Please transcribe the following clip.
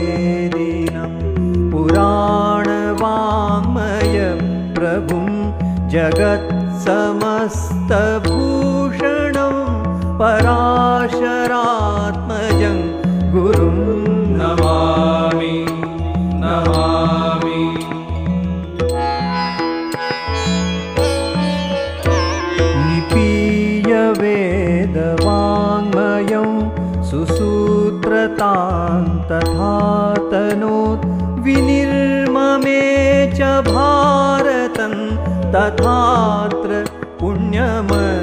वेदिनं पुराणवाङ्मय प्रभुं जगत्समस्तभूषणं पराशरात्मजं गुरुं नमामि नमामि। निपीय वेदवाङ्मयं सुसूत्रतां तथा तनोत् विनिर्ममे च भारतं तथात्र पुण्यमय